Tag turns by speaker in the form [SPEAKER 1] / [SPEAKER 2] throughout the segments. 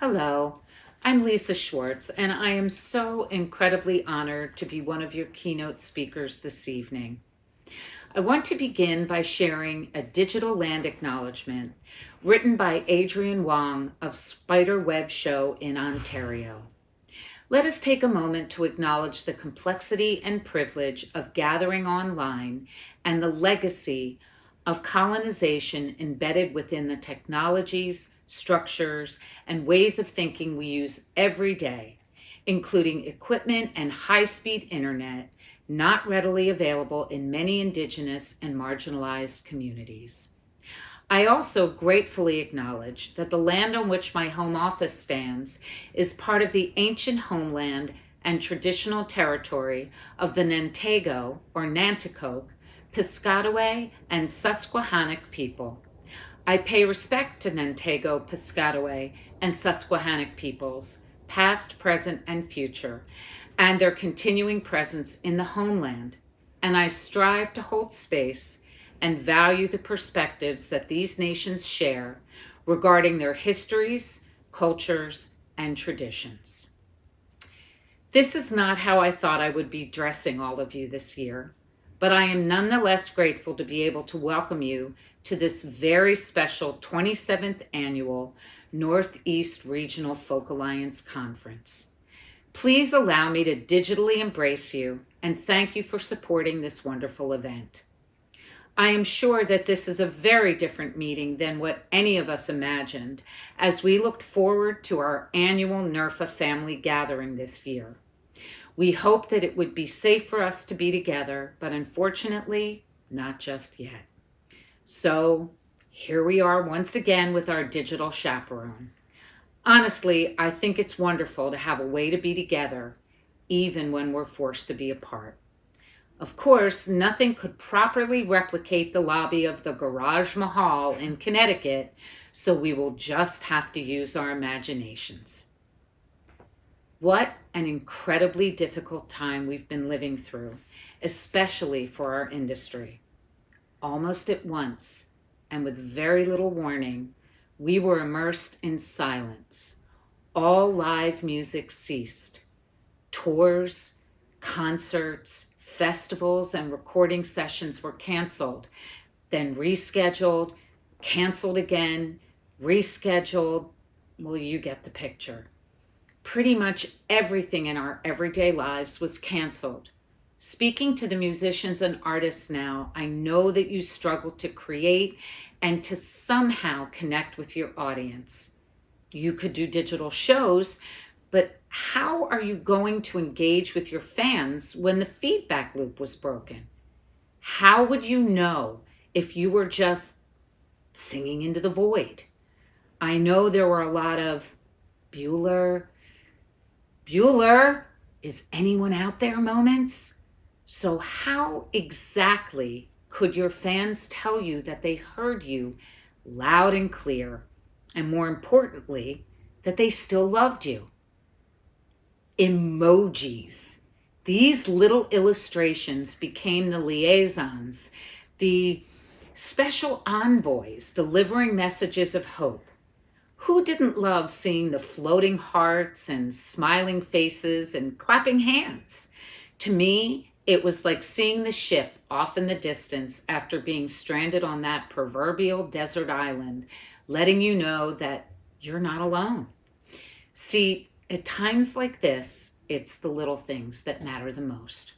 [SPEAKER 1] Hello, I'm Lisa Schwartz, and I am so incredibly honored to be one of your keynote speakers this evening. I want to begin by sharing a digital land acknowledgement written by Adrian Wong of Spiderweb Show in Ontario. Let us take a moment to acknowledge the complexity and privilege of gathering online and the legacy of colonization embedded within the technologies, structures, and ways of thinking we use every day, including equipment and high-speed internet not readily available in many Indigenous and marginalized communities. I also gratefully acknowledge that the land on which my home office stands is part of the ancient homeland and traditional territory of the Nantego or Nanticoke, Piscataway, and Susquehannock people. I pay respect to Nantego, Piscataway, and Susquehannock peoples, past, present, and future, and their continuing presence in the homeland, and I strive to hold space and value the perspectives that these nations share regarding their histories, cultures, and traditions. This is not how I thought I would be dressing all of you this year, but I am nonetheless grateful to be able to welcome you to this very special 27th Annual Northeast Regional Folk Alliance Conference. Please allow me to digitally embrace you and thank you for supporting this wonderful event. I am sure that this is a very different meeting than what any of us imagined as we looked forward to our annual NERFA family gathering this year. We hoped that it would be safe for us to be together, but unfortunately, not just yet. So here we are once again with our digital chaperone. Honestly, I think it's wonderful to have a way to be together, even when we're forced to be apart. Of course, nothing could properly replicate the lobby of the Garage Mahal in Connecticut, so we will just have to use our imaginations. What an incredibly difficult time we've been living through, especially for our industry. Almost at once, and with very little warning, we were immersed in silence. All live music ceased. Tours, concerts, festivals, and recording sessions were canceled, then rescheduled, canceled again, rescheduled. Well, you get the picture. Pretty much everything in our everyday lives was canceled. Speaking to the musicians and artists now, I know that you struggle to create and to somehow connect with your audience. You could do digital shows, but how are you going to engage with your fans when the feedback loop was broken? How would you know if you were just singing into the void? I know there were a lot of Bueller, is anyone out there moments? So how exactly could your fans tell you that they heard you loud and clear, and more importantly, that they still loved you? Emojis. These little illustrations became the liaisons, the special envoys delivering messages of hope. Who didn't love seeing the floating hearts and smiling faces and clapping hands? To me, it was like seeing the ship off in the distance after being stranded on that proverbial desert island, letting you know that you're not alone. See, at times like this, it's the little things that matter the most.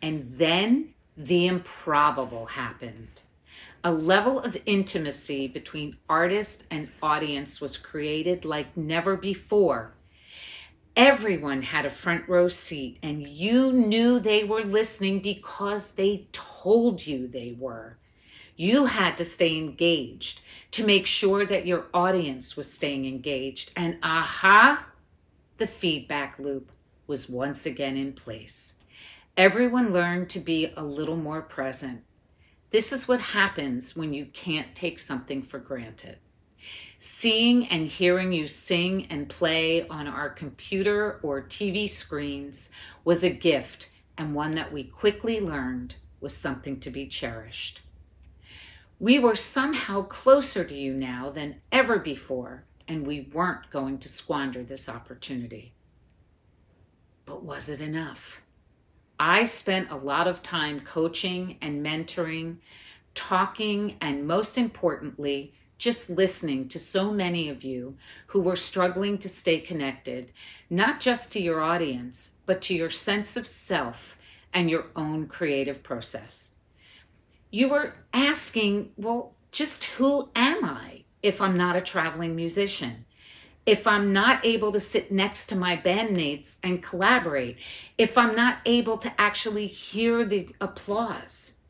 [SPEAKER 1] And then the improbable happened. A level of intimacy between artist and audience was created like never before. Everyone had a front row seat, and you knew they were listening because they told you they were. You had to stay engaged to make sure that your audience was staying engaged. And the feedback loop was once again in place. Everyone learned to be a little more present. This is what happens when you can't take something for granted. Seeing and hearing you sing and play on our computer or TV screens was a gift, and one that we quickly learned was something to be cherished. We were somehow closer to you now than ever before, and we weren't going to squander this opportunity. But was it enough? I spent a lot of time coaching and mentoring, talking, and most importantly, just listening to so many of you who were struggling to stay connected, not just to your audience, but to your sense of self and your own creative process. You were asking, well, just who am I if I'm not a traveling musician? If I'm not able to sit next to my bandmates and collaborate? If I'm not able to actually hear the applause?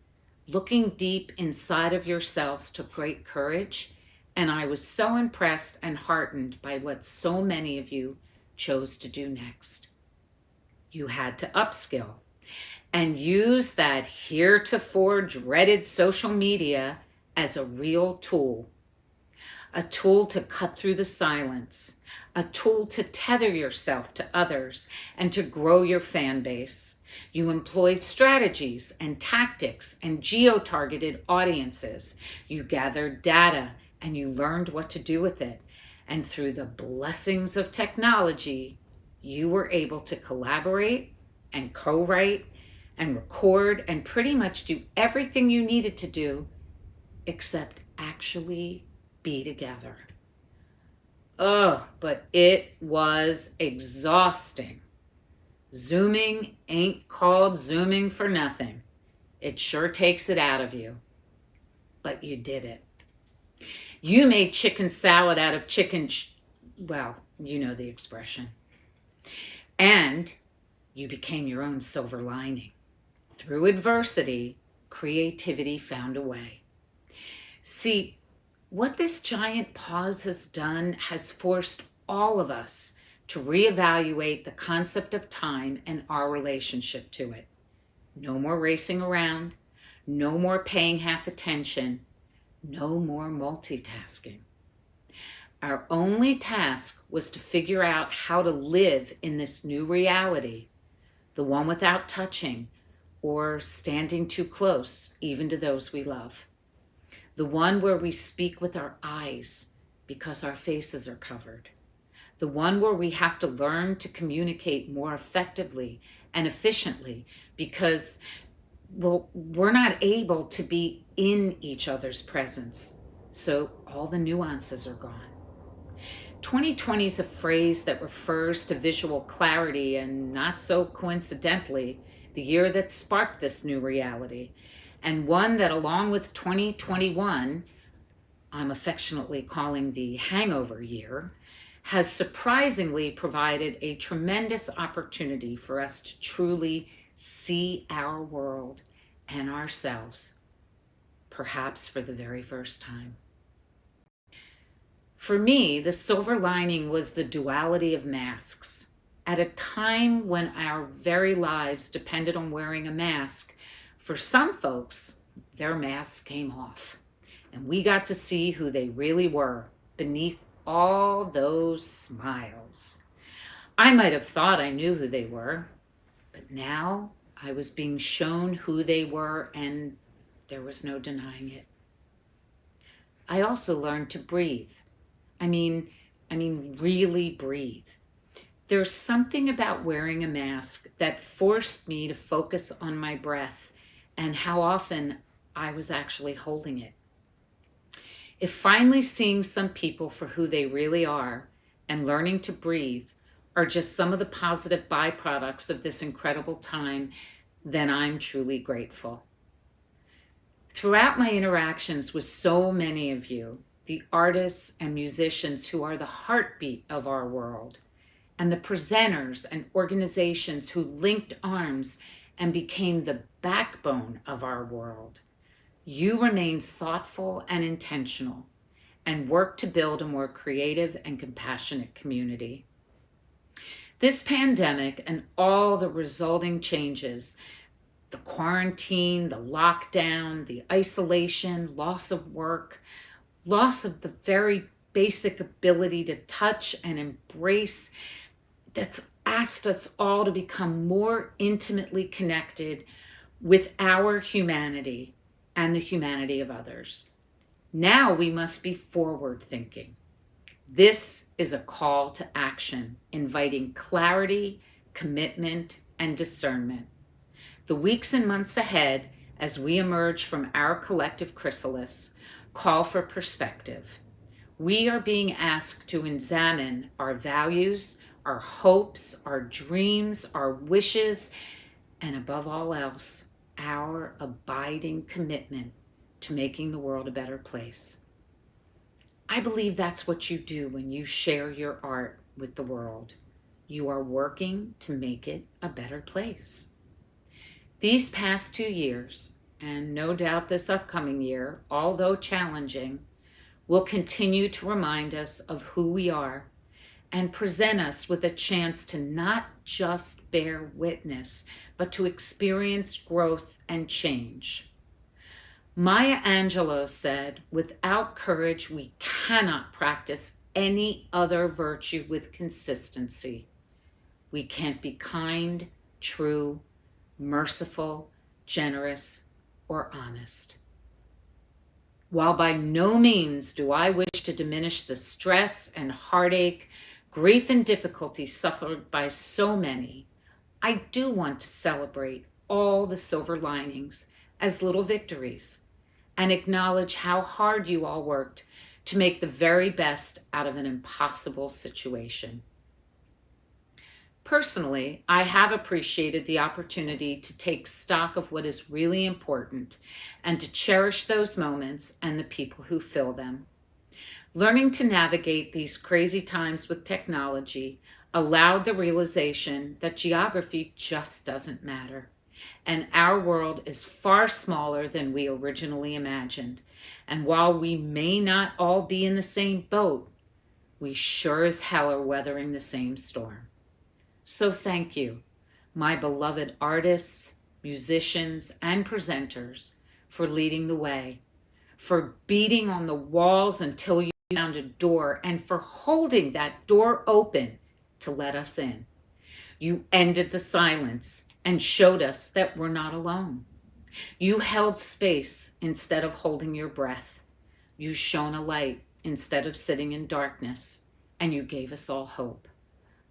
[SPEAKER 1] Looking deep inside of yourselves took great courage, and I was so impressed and heartened by what so many of you chose to do next. You had to upskill and use that heretofore dreaded social media as a real tool. A tool to cut through the silence, a tool to tether yourself to others and to grow your fan base. You employed strategies and tactics and geo-targeted audiences. You gathered data and you learned what to do with it. And through the blessings of technology, you were able to collaborate and co-write and record and pretty much do everything you needed to do except actually be together. Oh, but it was exhausting. Zooming ain't called zooming for nothing. It sure takes it out of you. But you did it. You made chicken salad out of well, you know the expression. And you became your own silver lining. Through adversity, creativity found a way. See, what this giant pause has done has forced all of us to reevaluate the concept of time and our relationship to it. No more racing around, no more paying half attention, no more multitasking. Our only task was to figure out how to live in this new reality, the one without touching or standing too close, even to those we love. The one where we speak with our eyes because our faces are covered. The one where we have to learn to communicate more effectively and efficiently because, well, we're not able to be in each other's presence. So all the nuances are gone. 2020 is a phrase that refers to visual clarity and, not so coincidentally, the year that sparked this new reality, and one that, along with 2021, I'm affectionately calling the hangover year, has surprisingly provided a tremendous opportunity for us to truly see our world and ourselves, perhaps for the very first time. For me, the silver lining was the duality of masks. At a time when our very lives depended on wearing a mask, for some folks, their masks came off, and we got to see who they really were beneath all those smiles. I might have thought I knew who they were, but now I was being shown who they were, and there was no denying it. I also learned to breathe. I mean, really breathe. There's something about wearing a mask that forced me to focus on my breath and how often I was actually holding it. If finally seeing some people for who they really are and learning to breathe are just some of the positive byproducts of this incredible time, then I'm truly grateful. Throughout my interactions with so many of you, the artists and musicians who are the heartbeat of our world, and the presenters and organizations who linked arms and became the backbone of our world, you remain thoughtful and intentional and work to build a more creative and compassionate community. This pandemic and all the resulting changes, the quarantine, the lockdown, the isolation, loss of work, loss of the very basic ability to touch and embrace, that's asked us all to become more intimately connected with our humanity and the humanity of others. Now we must be forward thinking, This is a call to action, inviting clarity, commitment, and discernment. The weeks and months ahead, as we emerge from our collective chrysalis, call for perspective. We are being asked to examine our values, our hopes, our dreams, our wishes, and above all else, our abiding commitment to making the world a better place. I believe that's what you do when you share your art with the world. You are working to make it a better place. These past 2 years, and no doubt this upcoming year, although challenging, will continue to remind us of who we are and present us with a chance to not just bear witness, but to experience growth and change. Maya Angelou said, "Without courage, we cannot practice any other virtue with consistency. We can't be kind, true, merciful, generous, or honest." While by no means do I wish to diminish the stress and heartache, grief and difficulty suffered by so many, I do want to celebrate all the silver linings as little victories and acknowledge how hard you all worked to make the very best out of an impossible situation. Personally, I have appreciated the opportunity to take stock of what is really important and to cherish those moments and the people who fill them. Learning to navigate these crazy times with technology allowed the realization that geography just doesn't matter, and our world is far smaller than we originally imagined. And while we may not all be in the same boat, we sure as hell are weathering the same storm. So thank you, my beloved artists, musicians, and presenters, for leading the way, for beating on the walls until you found a door, and for holding that door open to let us in. You ended the silence and showed us that we're not alone. You held space instead of holding your breath. You shone a light instead of sitting in darkness, and you gave us all hope.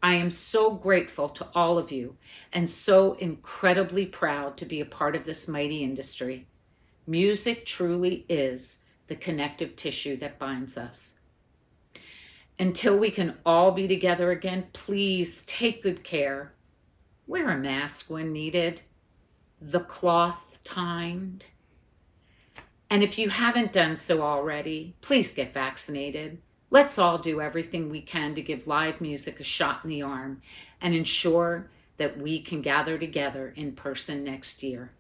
[SPEAKER 1] I am so grateful to all of you and so incredibly proud to be a part of this mighty industry. Music truly is the connective tissue that binds us. Until we can all be together again, please take good care. Wear a mask when needed, the cloth timed. And if you haven't done so already, please get vaccinated. Let's all do everything we can to give live music a shot in the arm and ensure that we can gather together in person next year.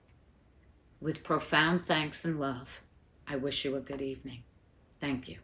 [SPEAKER 1] With profound thanks and love, I wish you a good evening. Thank you.